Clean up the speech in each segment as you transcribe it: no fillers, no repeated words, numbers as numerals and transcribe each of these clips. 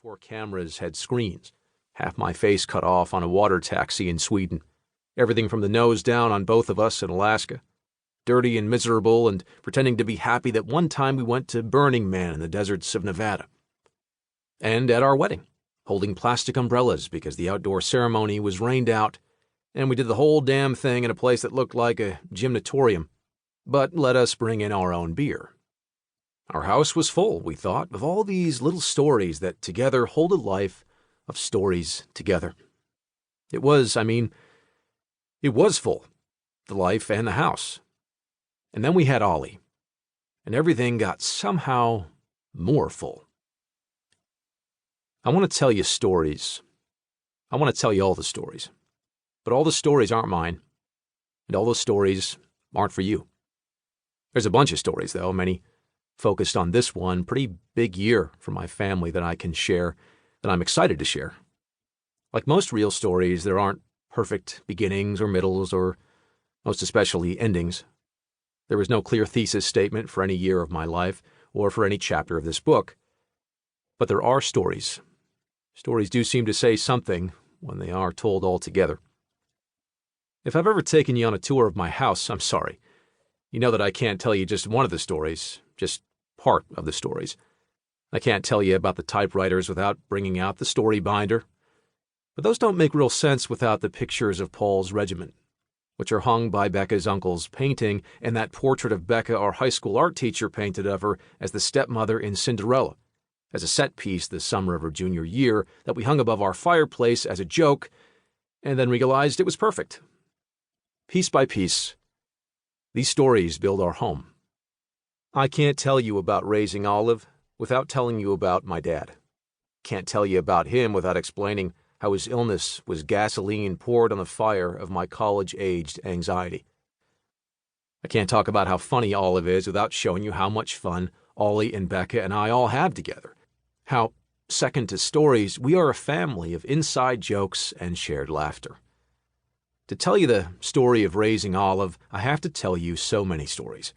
before cameras had screens. Half my face cut off on a water taxi in Sweden. Everything from the nose down on both of us in Alaska. Dirty and miserable and pretending to be happy that one time we went to Burning Man in the deserts of Nevada. And at our wedding, holding plastic umbrellas because the outdoor ceremony was rained out, and we did the whole damn thing in a place that looked like a gymnatorium, but let us bring in our own beer. Our house was full, we thought, of all these little stories that together hold a life of stories together. It was full, the life and the house. And then we had Ollie, and everything got somehow more full. I want to tell you stories. I want to tell you all the stories. But all the stories aren't mine, and all those stories aren't for you. There's a bunch of stories, though, many focused on this one pretty big year for my family that I can share, that I'm excited to share. Like most real stories, there aren't perfect beginnings or middles or, most especially, endings. There was no clear thesis statement for any year of my life or for any chapter of this book. But there are stories. Stories do seem to say something when they are told all together. If I've ever taken you on a tour of my house, I'm sorry. You know that I can't tell you just one of the stories, just part of the stories. I can't tell you about the typewriters without bringing out the story binder. But those don't make real sense without the pictures of Paul's regiment, which are hung by Becca's uncle's painting and that portrait of Becca our high school art teacher painted of her as the stepmother in Cinderella, as a set piece the summer of her junior year that we hung above our fireplace as a joke, and then realized it was perfect. Piece by piece, these stories build our home. I can't tell you about raising Olive without telling you about my dad. Can't tell you about him without explaining how his illness was gasoline poured on the fire of my college-aged anxiety. I can't talk about how funny Olive is without showing you how much fun Ollie and Becca and I all have together. How, second to stories, we are a family of inside jokes and shared laughter. To tell you the story of raising Olive, I have to tell you so many stories.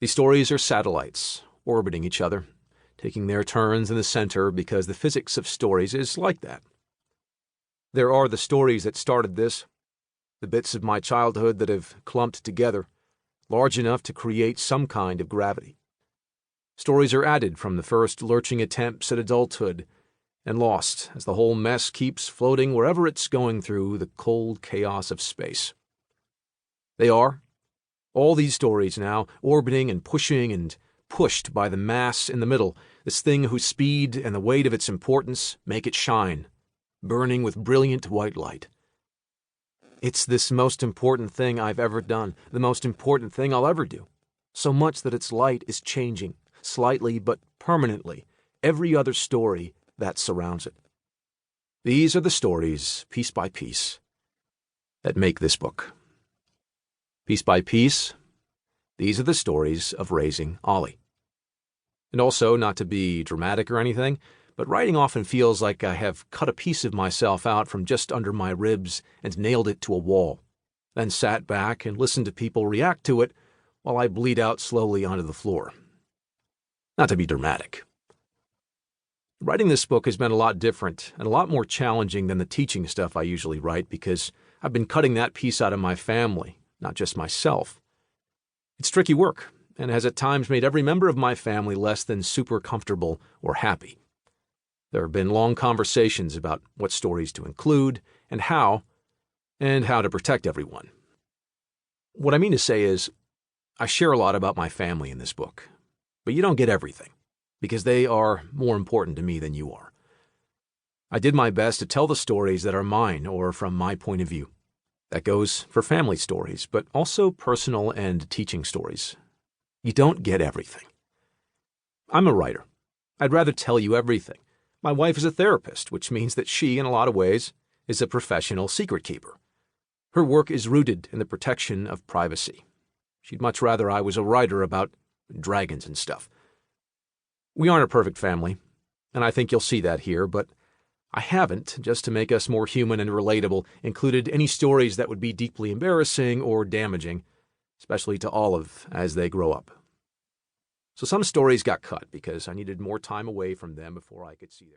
These stories are satellites, orbiting each other, taking their turns in the center because the physics of stories is like that. There are the stories that started this, the bits of my childhood that have clumped together, large enough to create some kind of gravity. Stories are added from the first lurching attempts at adulthood, and lost as the whole mess keeps floating wherever it's going through the cold chaos of space. They are, all these stories now, orbiting and pushing and pushed by the mass in the middle, this thing whose speed and the weight of its importance make it shine, burning with brilliant white light. It's this most important thing I've ever done, the most important thing I'll ever do, so much that its light is changing, slightly but permanently, every other story that surrounds it. These are the stories, piece by piece, that make this book. Piece by piece, these are the stories of raising Ollie. And also, not to be dramatic or anything, but writing often feels like I have cut a piece of myself out from just under my ribs and nailed it to a wall, then sat back and listened to people react to it while I bleed out slowly onto the floor. Not to be dramatic. Writing this book has been a lot different and a lot more challenging than the teaching stuff I usually write because I've been cutting that piece out of my family, not just myself. It's tricky work and has at times made every member of my family less than super comfortable or happy. There have been long conversations about what stories to include and how to protect everyone. What I mean to say is, I share a lot about my family in this book, but you don't get everything, because they are more important to me than you are. I did my best to tell the stories that are mine or from my point of view. That goes for family stories, but also personal and teaching stories. You don't get everything. I'm a writer. I'd rather tell you everything. My wife is a therapist, which means that she, in a lot of ways, is a professional secret keeper. Her work is rooted in the protection of privacy. She'd much rather I was a writer about dragons and stuff. We aren't a perfect family, and I think you'll see that here, but I haven't, just to make us more human and relatable, included any stories that would be deeply embarrassing or damaging, especially to Olive as they grow up. So some stories got cut because I needed more time away from them before I could see their